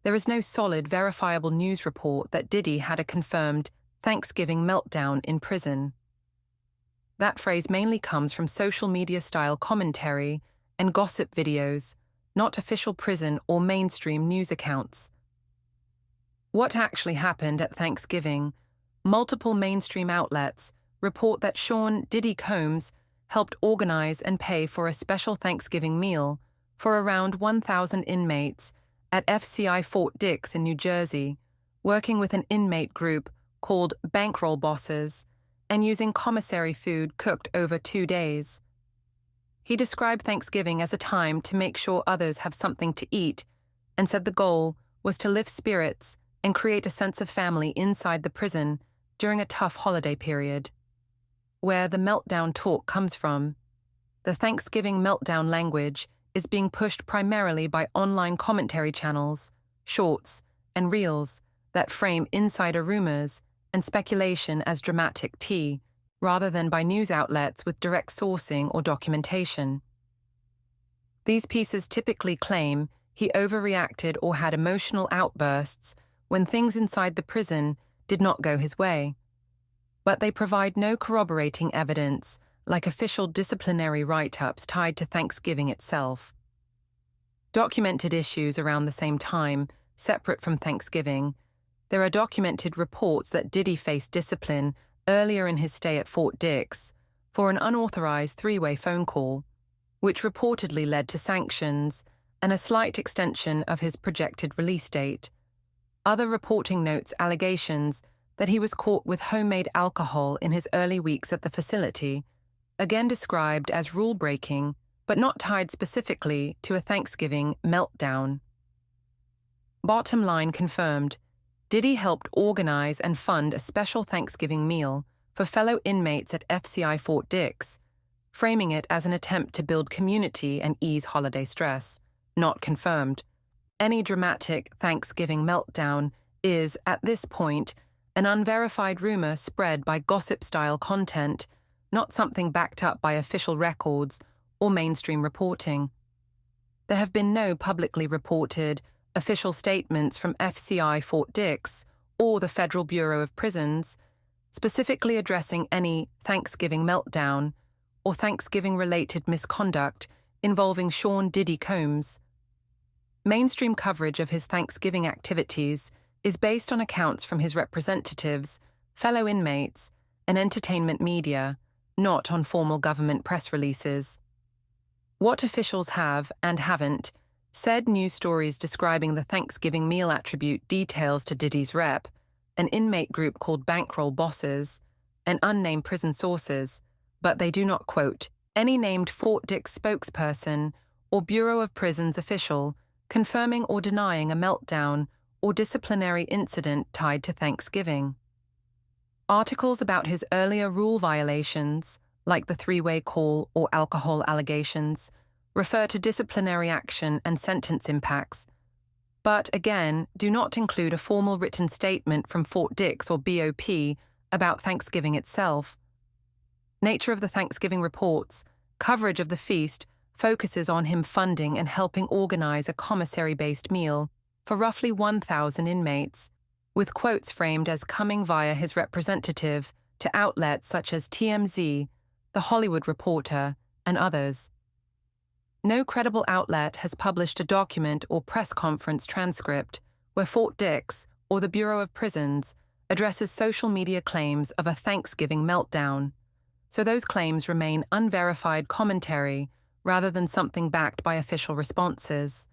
there is no solid, verifiable news report that Diddy had a confirmed Thanksgiving meltdown in prison. That phrase mainly comes from social media-style commentary and gossip videos, not official prison or mainstream news accounts. What actually happened at Thanksgiving? Multiple mainstream outlets report that Sean Diddy Combs helped organize and pay for a special Thanksgiving meal for around 1,000 inmates at FCI Fort Dix in New Jersey, working with an inmate group called Bankroll Bosses and using commissary food cooked over 2 days. He described Thanksgiving as a time to make sure others have something to eat and said the goal was to lift spirits and create a sense of family inside the prison during a tough holiday period. Where the meltdown talk comes from, the Thanksgiving meltdown language is being pushed primarily by online commentary channels, shorts, and reels that frame insider rumors and speculation as dramatic tea, rather than by news outlets with direct sourcing or documentation. These pieces typically claim he overreacted or had emotional outbursts when things inside the prison did not go his way. But they provide no corroborating evidence, like official disciplinary write-ups tied to Thanksgiving itself. Documented issues around the same time, separate from Thanksgiving, there are documented reports that Diddy faced discipline earlier in his stay at Fort Dix for an unauthorized three-way phone call, which reportedly led to sanctions and a slight extension of his projected release date. Other reporting notes allegations that he was caught with homemade alcohol in his early weeks at the facility, again described as rule-breaking, but not tied specifically to a Thanksgiving meltdown. Bottom line confirmed, Diddy helped organize and fund a special Thanksgiving meal for fellow inmates at FCI Fort Dix, framing it as an attempt to build community and ease holiday stress. Not confirmed. Any dramatic Thanksgiving meltdown is, at this point, an unverified rumor spread by gossip-style content, not something backed up by official records or mainstream reporting. There have been no publicly reported official statements from FCI Fort Dix or the Federal Bureau of Prisons specifically addressing any Thanksgiving meltdown or Thanksgiving-related misconduct involving Sean Diddy Combs. Mainstream coverage of his Thanksgiving activities is based on accounts from his representatives, fellow inmates, and entertainment media, not on formal government press releases. What officials have, and haven't, said news stories describing the Thanksgiving meal attribute details to Diddy's rep, an inmate group called Bankroll Bosses, and unnamed prison sources, but they do not quote any named Fort Dix spokesperson or Bureau of Prisons official confirming or denying a meltdown or disciplinary incident tied to Thanksgiving. Articles about his earlier rule violations, like the three-way call or alcohol allegations, refer to disciplinary action and sentence impacts, but again do not include a formal written statement from Fort Dix or BOP about Thanksgiving itself. Nature of the Thanksgiving reports, coverage of the feast focuses on him funding and helping organize a commissary-based meal for roughly 1,000 inmates, with quotes framed as coming via his representative to outlets such as TMZ, The Hollywood Reporter, and others. No credible outlet has published a document or press conference transcript where Fort Dix or the Bureau of Prisons addresses social media claims of a Thanksgiving meltdown, so those claims remain unverified commentary rather than something backed by official responses.